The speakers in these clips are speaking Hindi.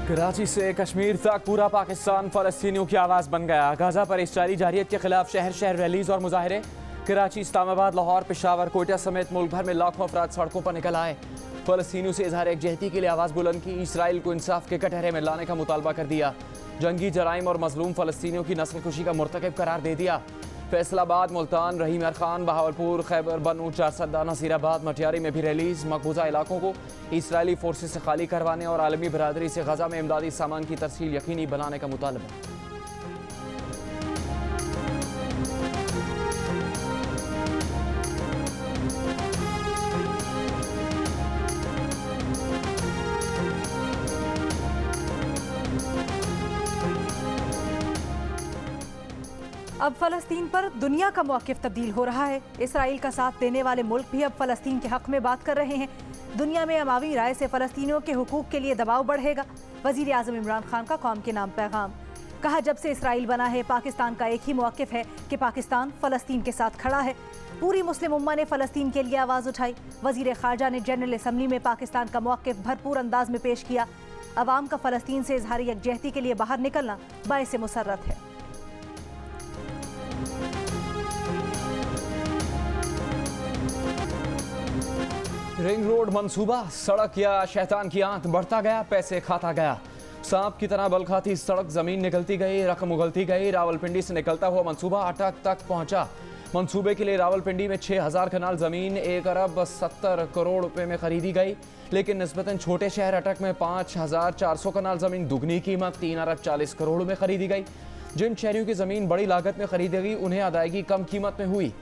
कराची से कश्मीर तक पूरा पाकिस्तान फ़लस्तीनियों की आवाज़ बन गया। गाज़ा पर इसराइली जारियत के खिलाफ शहर शहर रैलीज और मुजाहरे। कराची, इस्लामाबाद, लाहौर, पेशावर, कोयटा समेत मुल्क भर में लाखों अफराद सड़कों पर निकल आए। फ़लस्तीनियों से इजहार एकजहती के लिए आवाज़ बुलंद की। इसराइल को इंसाफ के कटहरे में लाने का मुतालबा कर दिया। जंगी जराइम और मजलूम फ़लस्तीनियों की नस्लकुशी का मुर्तकब करार दे दिया। फैसलाबाद, मुल्तान, रहीम खान, बहावलपुर, खैबर बनू, चारसदा, नसीराबाद, मटियारी में भी रैलीज। मकबूजा इलाकों को इसराइली फोर्सेस से खाली करवाने और आलमी बरादरी से गजा में इमदादी सामान की तरसील यकीनी बनाने का मुतालबा। अब फ़लस्तीन पर दुनिया का मौक़िफ़ तब्दील हो रहा है। इसराइल का साथ देने वाले मुल्क भी अब फ़लस्तीन के हक़ में बात कर रहे हैं। दुनिया में अमावी राय से फ़लस्तीनियों के हुकूक़ के लिए दबाव बढ़ेगा। वज़ीर आज़म इमरान खान का कौम के नाम पैगाम। कहा, जब से इसराइल बना है पाकिस्तान का एक ही मौक़िफ़ है कि पाकिस्तान फ़लस्तीन के साथ खड़ा है। पूरी मुस्लिम उम्मा ने फ़लस्तीन के लिए आवाज़ उठाई। वज़ीर ख़ारजा ने जनरल असम्बली में पाकिस्तान का मौक़िफ़ भरपूर अंदाज में पेश किया। अवाम का फ़लस्तीन से इज़हार यकजहती के लिए बाहर निकलना बाइस मुसर्रत है। रिंग रोड मंसूबा, सड़क या शैतान की आंत बढ़ता गया, पैसे खाता गया। सांप की तरह बल खाती सड़क, जमीन निकलती गई, रकम उगलती गई। रावलपिंडी से निकलता हुआ मंसूबा अटक तक पहुंचा। मंसूबे के लिए रावलपिंडी में 6000 कनाल जमीन 1 अरब 70 करोड़ रुपए में खरीदी गई, लेकिन निस्बतन छोटे शहर अटक में 5400 कनाल जमीन दुगनी कीमत 3 अरब 40 करोड़ में खरीदी गई। जिन शहरियों की जमीन बड़ी लागत में खरीदी गई, उन्हें अदायगी कम कीमत में हुई।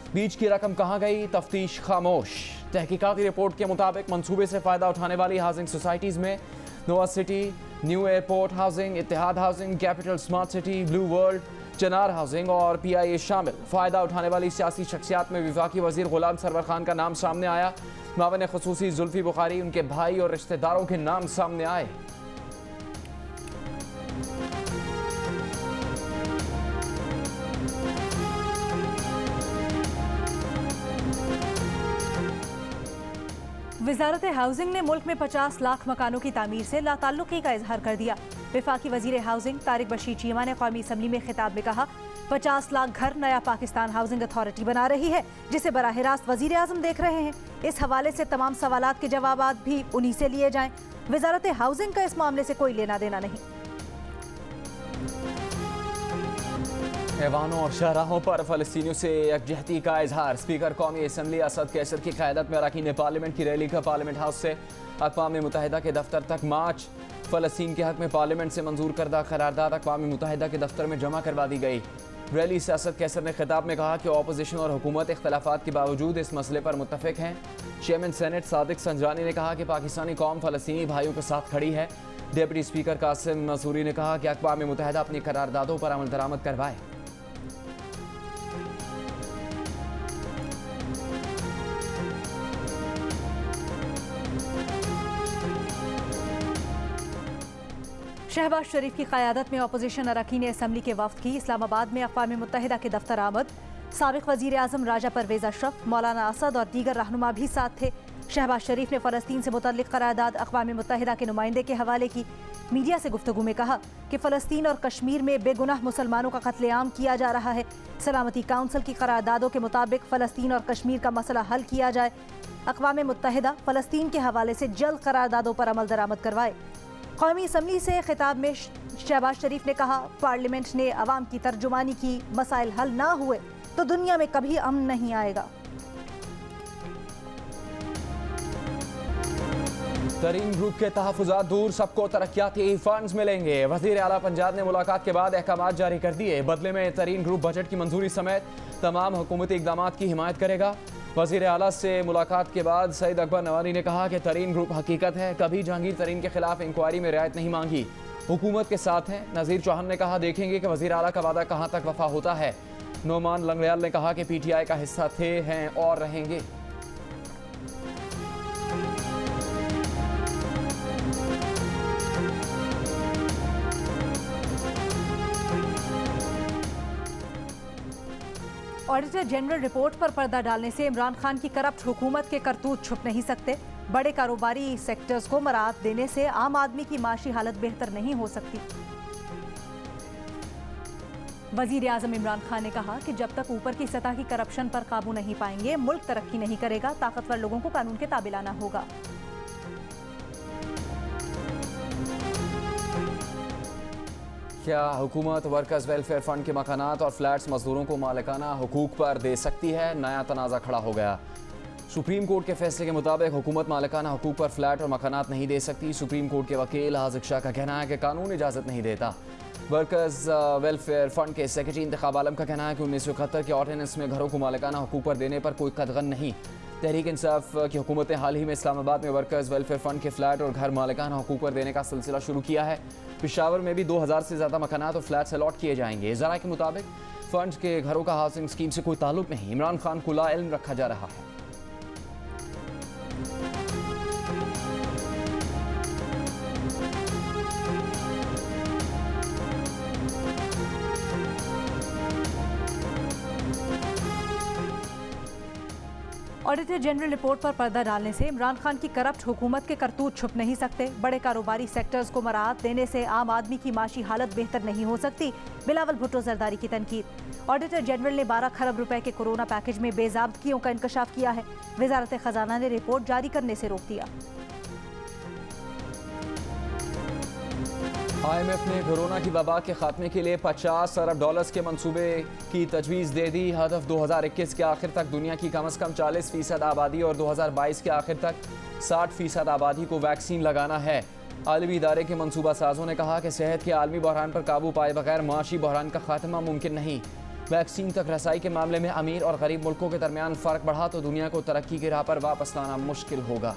बीच की रकम कहाँ गई, तफ्तीश खामोश। तहकीकाती रिपोर्ट के मुताबिक मंसूबे से फ़ायदा उठाने वाली हाउसिंग सोसाइटीज़ में नोआ city, new airport housing, Ittehad housing, capital smart city, blue world, Chinar housing और PIA शामिल। फ़ायदा उठाने वाली सियासी शख्सियात में वफाकी वज़ीर ग़ुलाम सरवर खान का नाम सामने आया। मावन ख़ुसूसी जुल्फ़ी बुखारी, उनके भाई और रिश्तेदारों के नाम सामने आए। वज़ारत हाउसिंग ने मुल्क में 50 लाख मकानों की तामीर से लाताल्लुकी का इजहार कर दिया। वफाकी वज़ीर हाउसिंग तारिक बशीर चीमा ने कौमी असम्बली में खिताब में कहा, 50 लाख घर नया पाकिस्तान हाउसिंग अथॉरिटी बना रही है, जिसे बराह रास्त वज़ीर आज़म देख रहे हैं। इस हवाले से तमाम सवालात के जवाबात भी उन्हीं से लिए जाएं। वज़ारत हाउसिंग का इस मामले से कोई लेना देना नहीं। ऐवानों और शाहराहों पर फ़लस्तीनियों से यकजहती का इजहार। स्पीकर कौमी असम्बली असद कैसर की क़यादत में अरकान पार्लियामेंट की रैली का पार्लियामेंट हाउस से अक़वाम मुत्तहिदा के दफ्तर तक मार्च। फ़लस्तीन के हक़ में पार्लियामेंट से मंजूर करदा करारदाद अक़वाम मुत्तहिदा के दफ्तर में जमा करवा दी गई। रैली से असद कैसर ने खिताब में कहा कि अपोजिशन और हुकूमत इख्तलाफात के बावजूद इस मसले पर मुत्तफ़िक़ हैं। चेयरमैन सेनेट सादिक संजानी ने कहा कि पाकिस्तानी कौम फ़लस्तीनी भाइयों के साथ खड़ी है। डिप्टी स्पीकर कासिम मसूरी ने कहा कि अक़वाम मुत्तहिदा अपनी करारदादों पर अमल दरामद करवाए। शहबाज शरीफ की क़यादत में अपोजिशन अरकान असम्बली के वफ़द की इस्लामाबाद में अक़वाम मुत्तहिदा के दफ्तर आमद। साबिक़ वज़ीर आज़म राजा परवेज़ अशरफ, मौलाना असद और दीगर रहनुमा भी साथ थे। शहबाज शरीफ ने फ़लस्तीन से मुतल्लिक़ करारदाद अक़वाम मुत्तहिदा के नुमाइंदे के हवाले की। मीडिया से गुफ्तगू में कहा कि फ़लस्तीन और कश्मीर में बेगुनाह मुसलमानों का कत्लेआम किया जा रहा है। सलामती काउंसिल की करारदादों के मुताबिक फ़लस्तीन और कश्मीर का मसला हल किया जाए। अक़वाम मुत्तहिदा फ़लस्तीन के हवाले से जल्द करारदादों पर अमल दरामद करवाए। कौमी असम्बली से खिताब में शहबाज शरीफ ने कहा, पार्लियामेंट ने अवाम की तर्जुमानी की, मसाइल हल ना हुए तो दुनिया में कभी अमन नहीं आएगा। तरीन ग्रुप के तहफ़्फ़ुज़ात दूर, सबको तरक्याती फंड्स मिलेंगे। वज़ीर आला पंजाब ने मुलाकात के बाद अहकामात जारी कर दिए। बदले में तरीन ग्रुप बजट की मंजूरी समेत तमाम हुकूमती इक़दामात की हिमायत करेगा। वज़ीर आला से मुलाकात के बाद सईद अकबर नवानी ने कहा कि तरीन ग्रुप हकीकत है, कभी जहांगीर तरीन के खिलाफ इंक्वायरी में रियायत नहीं मांगी, हुकूमत के साथ है। नज़ीर चौहान ने कहा, देखेंगे कि वज़ीर आला का वादा कहाँ तक वफा होता है। नोमान लंगड़ियाल ने कहा कि PTI का हिस्सा थे, हैं और रहेंगे। ऑडिटर जनरल रिपोर्ट पर पर्दा डालने से इमरान खान की करप्ट हुकूमत के करतूत छुप नहीं सकते। बड़े कारोबारी सेक्टर्स को मराहत देने से आम आदमी की माशी हालत बेहतर नहीं हो सकती। वजीर आजम इमरान खान ने कहा कि जब तक ऊपर की सतह की करप्शन पर काबू नहीं पाएंगे, मुल्क तरक्की नहीं करेगा। ताकतवर लोगों को कानून के ताबे लाना होगा। क्या हुकूमत वर्कर्स वेलफेयर फंड के मकानात और फ्लैट्स मजदूरों को मालिकाना हुकूक पर दे सकती है? नया तनाज़ा खड़ा हो गया। सुप्रीम कोर्ट के फैसले के मुताबिक हुकूमत मालिकाना हुकूक पर फ्लैट और मकानात नहीं दे सकती। सुप्रीम कोर्ट के वकील हाजिक शाह का कहना है कि कानून इजाज़त नहीं देता। वर्कर्स वेलफेयर फंड के सेक्रेटरी इंतखाब आलम का कहना है कि 1971 के ऑर्डिनेंस में घरों को मालिकाना हुकूक पर देने पर कोई कदगन नहीं। तहरीक इंसाफ की हुकूमत ने हाल ही में इस्लामाबाद में वर्कर्स वेलफेयर फंड के फ्लैट और घर मालिकाना हुकूक पर देने का सिलसिला शुरू किया है। पेशावर में भी 2000 से ज़्यादा मकानात और फ्लैट्स अलॉट किए जाएंगे। ज़रा के मुताबिक फंड के घरों का हाउसिंग स्कीम से कोई ताल्लुक नहीं। इमरान खान को लाइल्म रखा जा रहा है। ऑडिटर जनरल रिपोर्ट पर पर्दा डालने से इमरान खान की करप्ट हुकूमत के करतूत छुप नहीं सकते। बड़े कारोबारी सेक्टर्स को मराहत देने से आम आदमी की माशी हालत बेहतर नहीं हो सकती। बिलावल भुट्टो जरदारी की तनकीद। ऑडिटर जनरल ने 12 खरब रुपए के कोरोना पैकेज में बेज़ाब्तगियों का इंकशाफ किया है। वजारत खजाना ने रिपोर्ट जारी करने से रोक दिया। IMF ने कोरोना की वबा के खात्मे के लिए $50 अरब के मंसूबे की तजवीज़ दे दी। हदफ 2021 के आखिर तक दुनिया की कम से कम 40% आबादी और 2022 के आखिर तक 60% आबादी को वैक्सीन लगाना है। आलमी इदारे के मनसूबा साजों ने कहा कि सेहत के आलमी बहरान पर काबू पाए बगैर माशी बहरान का खात्मा मुमकिन नहीं। वैक्सीन तक रसाई के मामले में अमीर और गरीब मुल्कों के दरमियान फ़र्क बढ़ा तो दुनिया को तरक्की की राह पर वापस लाना मुश्किल होगा।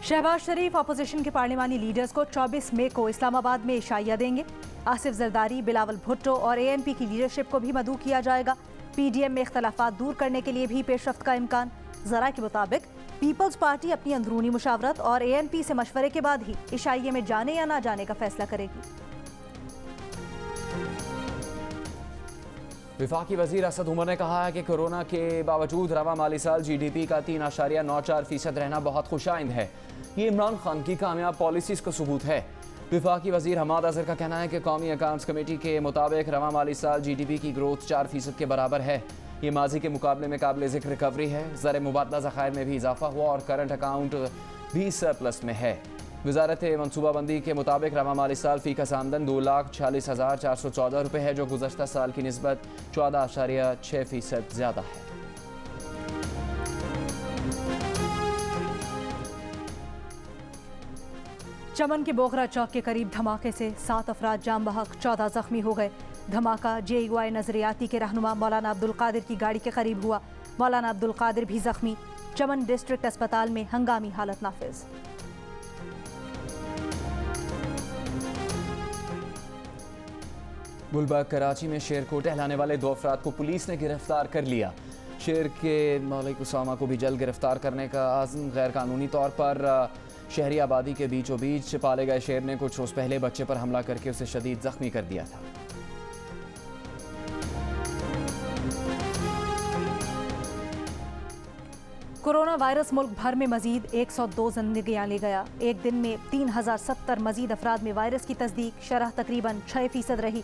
शहबाज शरीफ अपोजिशन के पार्लिमानी लीडर्स को 24 मई को इस्लामाबाद में इशाइया देंगे। आसिफ जरदारी, बिलावल भुट्टो और ANP की लीडरशिप को भी मदऊ किया जाएगा। PDM में इख्तलाफात दूर करने के लिए भी पेशरफ्त का इम्कान। जरा के मुताबिक पीपल्स पार्टी अपनी अंदरूनी मुशावरत और ANP से मशवरे के बाद ही इशाइये में जाने या ना जाने का फैसला करेगी। वफाकी वजीर असद उमर ने कहा है कि कोरोना के बावजूद रवा माली साल GDP का 3.94% रहना बहुत खुशाइंद है। ये इमरान खान की कामयाब पॉलिसीज का सबूत है। वफाकी वजीर हमाद अजहर का कहना है कि कौमी अकाउंट्स कमेटी के मुताबिक रवा माली साल GDP की ग्रोथ 4% के बराबर है। ये माजी के मुकाबले में काबिल ज़िक्र रिकवरी है। ज़र मुबादला ज़खायर में भी इजाफा हुआ और करंट अकाउंट भी सरप्लस में है। वजारत मनसूबाबंदी के मुताबिक रवा माली साल फी का आमदन 2,46,414 रुपये है, जो गुज़श्ता साल की निस्बत 14.6% ज़्यादा है। चमन के बोगरा चौक के करीब धमाके से 7 अफराद जाम बहक, 14 जख्मी हो गए। धमाका JUI नजरियाती के रहनुमा मौलाना अब्दुल कादिर की गाड़ी के करीब हुआ। मौलाना अब्दुल कादिर भी जख्मी। चमन डिस्ट्रिक्ट अस्पताल में हंगामी हालत नाफिज। गुलबर्ग कराची में शेर को टहलाने वाले 2 अफराद को पुलिस ने गिरफ्तार कर लिया। शेर के मालिक उसामा को भी जल्द गिरफ्तार करने का आज़म। गैर कानूनी तौर पर शहरी आबादी के बीचों बीच पाले गए शेर ने कुछ रोज़ पहले बच्चे पर हमला करके उसे शदीद जख्मी कर दिया था। कोरोना वायरस मुल्क भर में मजीद 102 जिंदगियां ले गया। एक दिन में 3070 मजीद अफराद में वायरस की तस्दीक। शरह तकरीबन 6% रही।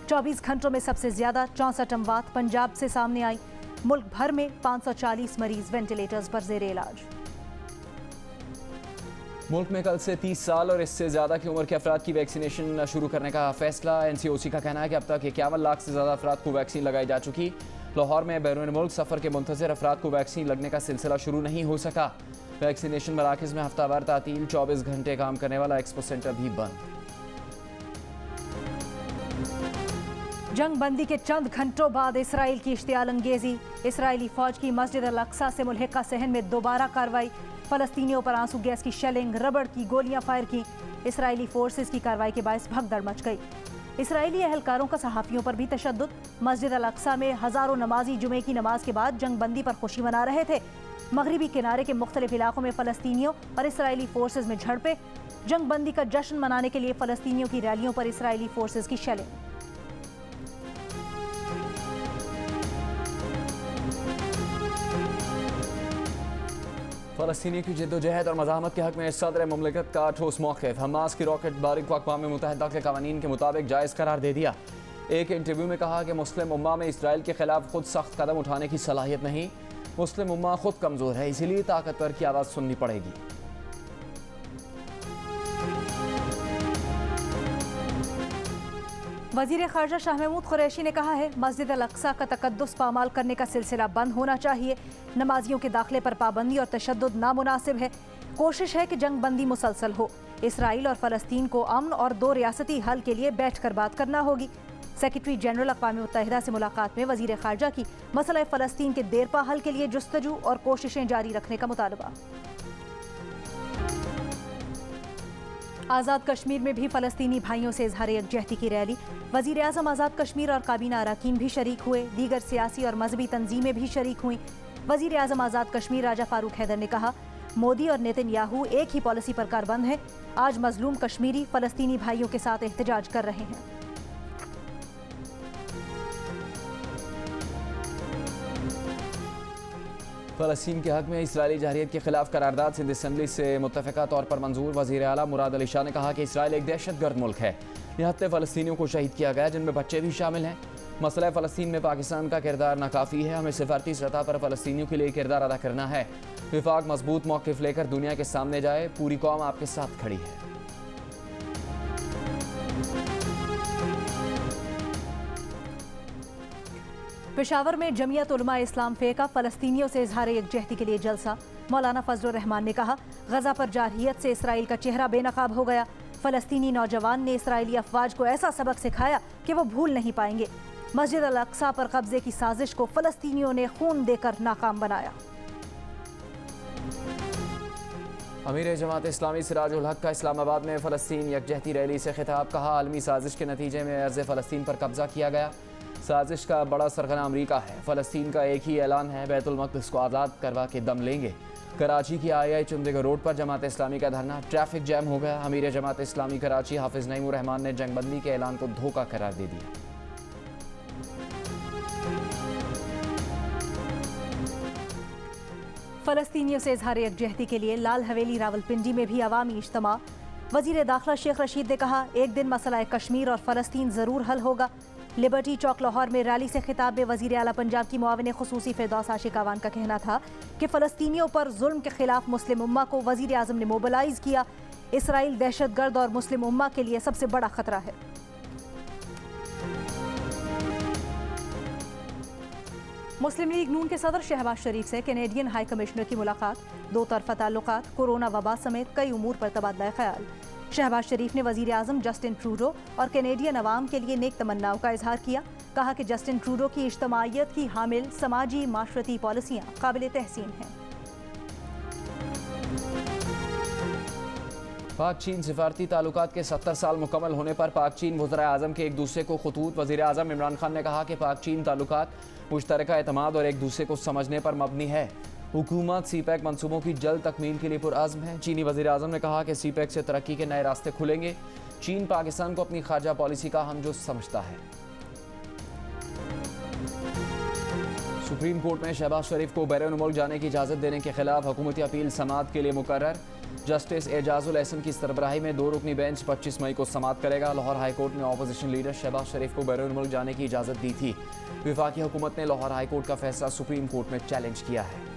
24 घंटों में सबसे ज्यादा 64 अमवात पंजाब से सामने आई। मुल्क भर में 540 मरीज वेंटिलेटर्स पर जेर इलाज। मुल्क में कल से 30 साल और इससे ज़्यादा की उम्र के अफराद की वैक्सीनेशन शुरू करने का फैसला। NCOC का कहना है कि अब तक 51 लाख से ज़्यादा अफराद को वैक्सीन लगाई जा चुकी। लाहौर में बैरून मुल्क सफ़र के मुंतज़िर अफराद को वैक्सीन लगने का सिलसिला शुरू नहीं हो सका। वैक्सीनेशन मराकज़ में हफ्तावार तातील, 24 घंटे काम करने वाला एक्सपो सेंटर भी बंद। जंग बंदी के चंद घंटों बाद इसराइल की इश्तियाल अंगेजी। इसराइली फौज की मस्जिद अल अक्सा से मुल्हिका सहन में दोबारा कार्रवाई। फलस्तीनियों पर आंसू गैस की शेलिंग, रबड़ की गोलियां फायर की। इसराइली फोर्सेस की कार्रवाई के बायस भगदड़ मच गई। इसराइली अहलकारों का सहाफ़ियों पर भी तशद्दुद। मस्जिद अल अक्सा में हज़ारों नमाजी जुमे की नमाज के बाद जंग बंदी पर खुशी मना रहे थे। मगरबी किनारे के मुख्तलिफ इलाकों में फ़लस्तीनियों और इसराइली फोर्सेस में झड़पें। जंग बंदी का जश्न मनाने के लिए फ़लस्तीनियों की रैलियों पर इसराइली फोर्सेस की शेलिंग। फ़लस्तीनी की जद्दोजहद और मज़ाहमत के हक़ में सदर मुमलिकत का ठोस मौक़िफ़। हमास की रॉकेट बारी को अक़वाम मुत्तहिदा के क़वानीन के मुताबिक जायज़ करार दे दिया। एक इंटरव्यू में कहा कि मुस्लिम उम्मा में इसराइल के ख़िलाफ़ खुद सख्त कदम उठाने की सलाहियत नहीं। मुस्लिम उम्मा खुद कमज़ोर है, इसीलिए ताकतवर की आवाज़ सुननी पड़ेगी। वज़ीर ख़ारजा शाह महमूद कुरैशी ने कहा है, मस्जिद अल-अक़सा का तक़द्दुस पामाल करने का सिलसिला बंद होना चाहिए। नमाजियों के दाखिले पर पाबंदी और तशद्दुद नामुनासिब है। कोशिश है कि जंग बंदी मुसलसल हो। इसराइल और फ़लस्तीन को अमन और दो रियासती हल के लिए बैठकर बात करना होगी। सेक्रेटरी जनरल अक़वाम मुत्तहिदा से मुलाकात में वज़ीर ख़ारजा की मसला फ़लस्तीन के देरपा हल के लिए जुस्तजू और कोशिशें जारी रखने का मुतालबा। आज़ाद कश्मीर में भी फ़लस्तीनी भाइयों से इज़हार यकजहती की रैली। वज़ीर आज़म आज़ाद कश्मीर और काबीना अरकान भी शरीक हुए। दीगर सियासी और मजहबी तंजीमें भी शरीक हुई। वज़ीर आज़म आज़ाद कश्मीर राजा फ़ारूक हैदर ने कहा, मोदी और नेतन्याहू एक ही पॉलिसी पर कारबंद हैं। आज मजलूम कश्मीरी फ़लस्तीनी भाइयों के साथ एहतजाज कर रहे हैं। फ़लस्तीन के हक़ में इसराइली जहरीत के खिलाफ करारदाद सिंध असम्बली से मुत्तफ़िक़ा तौर पर मंजूर। वज़ीर आला मुराद अली शाह ने कहा कि इसराइल एक दहशतगर्द मुल्क है। 73 फ़लस्तीनियों को शहीद किया गया, जिनमें बच्चे भी शामिल हैं। मसला फ़लस्तीन में पाकिस्तान का किरदार नाकाफ़ी है। हमें सिफारती सतह पर फ़लस्तीनियों के लिए किरदार अदा करना है। विफाक मजबूत मौक़िफ़ लेकर दुनिया के सामने जाए। पूरी कौम आपके साथ खड़ी है। पेशावर में जमियत उलमा इस्लाम फ़े का फ़लस्तीनियों से इज़हार यकजहती के लिए जलसा। मौलाना फजलुर रहमान ने कहा, गज़ा पर जारहियत से इसराइल का चेहरा बेनकाब हो गया। फ़लस्तीनी नौजवान ने इसराइली अफवाज को ऐसा सबक सिखाया कि वो भूल नहीं पाएंगे। मस्जिद अल-अक़सा पर कब्जे की साजिश को फ़लस्तीनियों ने खून देकर नाकाम बनाया। अमीर जमात इस्लामी सिराजुल हक का इस्लामाबाद में फ़लस्तीन यकजहती रैली से खिताब। कहा, आलमी साजिश के नतीजे में अर्ज़ फ़लस्तीन पर कब्जा किया गया। साजिश का बड़ा सरगना अमरीका है। फ़लस्तीन का एक ही ऐलान है, बैतुल मक़दिस को आज़ाद करवा के दम लेंगे। कराची की आई चंडीगढ़ रोड पर जमात इस्लामी का धरना, ट्रैफिक जैम हो गया। अमीर जमात इस्लामी कराची हाफिज़ नईमुर रहमान ने जंगबंदी के ऐलान को धोखा करार दे दिया। फ़लस्तीनियों से इज़हार यकजहती के लिए लाल हवेली रावलपिंडी में भी अवामी इज्तिमा। वज़ीर दाखिला शेख रशीद ने कहा, एक दिन मसला कश्मीर और फ़लस्तीन ज़रूर हल होगा। लिबर्टी चौक लाहौर में रैली से खिताब में वज़ीर आला पंजाब की मुआविन खुसूसी फ़िरदौस आशिक अवान का कहना था कि फ़लस्तीनियों पर जुल्म के खिलाफ मुस्लिम उम्मा को वज़ीर आज़म ने मोबिलाइज़ किया। इसराइल दहशतगर्द और मुस्लिम उम्मा के लिए सबसे बड़ा खतरा है। मुस्लिम लीग नून के सदर शहबाज शरीफ से कैनेडियन हाई कमिश्नर की मुलाकात। दो तरफ़ा ताल्लुकात, कोरोना वबा समेत कई उमूर पर तबादला ख्याल। शहबाज शरीफ ने वज़ीर आज़म जस्टिन ट्रूडो और कैनेडियन अवाम के लिए नेक तमन्नाओं का इजहार किया। कहा कि जस्टिन ट्रूडो की इज्तमाइयत की हामिल समाजी माशरती पॉलिसियाँ काबिल तहसीन हैं। पाक चीन सिफारती ताल्लुकात के 70 साल मुकम्मल होने पर पाक चीन वज़ीर आज़म के एक दूसरे को खतूत। वज़ीर आज़म इमरान खान ने कहा कि पाक चीन ताल्लुकात मुश्तरका एतमाद और एक दूसरे को समझने पर मबनी है। हुकूमत सीपैक मंसूबों की जल्द तकमील के लिए पुरअज़्म है। चीनी वज़ीर आज़म ने कहा कि सीपैक से तरक्की के नए रास्ते खुलेंगे। चीन पाकिस्तान को अपनी खारजा पॉलिसी का हमजोश समझता है। सुप्रीम कोर्ट में शहबाज शरीफ को बैरून मुल्क जाने की इजाज़त देने के खिलाफ हुकूमती अपील समाअत के लिए मुकर्रर। जस्टिस एजाजुल एहसन की सरबराही में 2 रुकनी बेंच 25 मई को समाअत करेगा। लाहौर हाई कोर्ट ने अपोजिशन लीडर शहबाज शरीफ को बैरून मुल्क जाने की इजाज़त दी थी। वफाकी हुकूमत ने लाहौर हाई कोर्ट का फैसला सुप्रीम कोर्ट में चैलेंज किया है।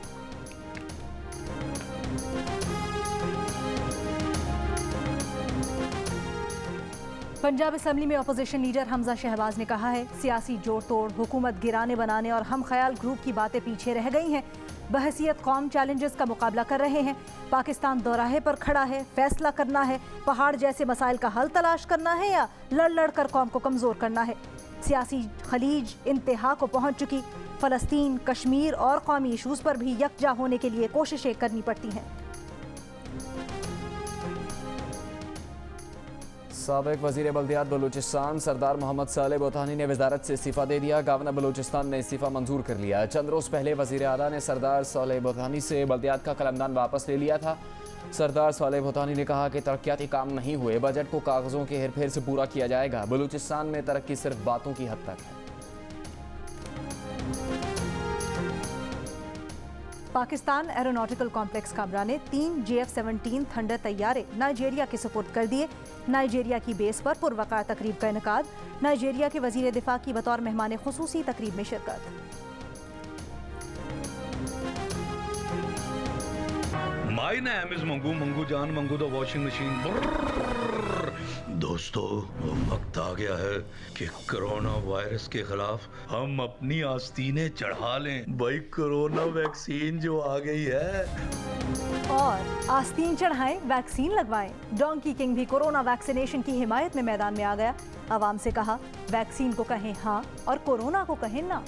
पंजाब असम्बली में अपोजिशन लीडर हमजा शहबाज ने कहा है, सियासी जोड़ तोड़, हुकूमत गिराने बनाने और हम ख्याल ग्रुप की बातें पीछे रह गई हैं। बहसीयत कौम चैलेंजेस का मुकाबला कर रहे हैं। पाकिस्तान दोराहे पर खड़ा है। फैसला करना है, पहाड़ जैसे मसाइल का हल तलाश करना है या लड़ लड़ कर कौम को कमज़ोर करना है। सियासी खलीज इंतहा को पहुँच चुकी। फ़लस्तीन, कश्मीर और कौमी इशूज़ पर भी यकजा होने के लिए कोशिशें करनी पड़ती हैं। साबिक़ वज़ीर बल्दियात बलूचिस्तान सरदार मोहम्मद सालेह बोतानी ने वज़ारत से इस्तीफ़ा दे दिया। गवर्नर बलूचिस्तान ने इस्तीफ़ा मंजूर कर लिया। चंद रोज़ पहले वज़ीर आला ने सरदार सालेह बोतानी से बल्दियात का कलमदान वापस ले लिया था। सरदार सालेह बोतानी ने कहा कि तरक्याती काम नहीं हुए, बजट को कागज़ों के हेर फेर से पूरा किया जाएगा। बलूचिस्तान में तरक्की सिर्फ बातों की हद तक है। पाकिस्तान एरोनॉटिकल कॉम्प्लेक्स कामरा ने 3 JF-17 थंडर तैयारे नाइजीरिया के सुपुर्द कर दिए। नाइजीरिया की बेस पर पुरवकार तकरीब का इनेकाद। नाइजीरिया के वजीर दिफा की बतौर मेहमान खुसूसी तकरीब में शिरकत। My name is Mangu Mangu जान मंगू द वॉशिंग मशीन। दोस्तों, वक्त आ गया है कि कोरोना वायरस के खिलाफ हम अपनी आस्तीनें चढ़ा लें। भाई, कोरोना वैक्सीन जो आ गई है। और आस्तीन चढ़ाएं, वैक्सीन लगवाएं। डोंकी किंग भी कोरोना वैक्सीनेशन की हिमायत में मैदान में आ गया। आवाम से कहा, वैक्सीन को कहें हाँ और कोरोना को कहें ना।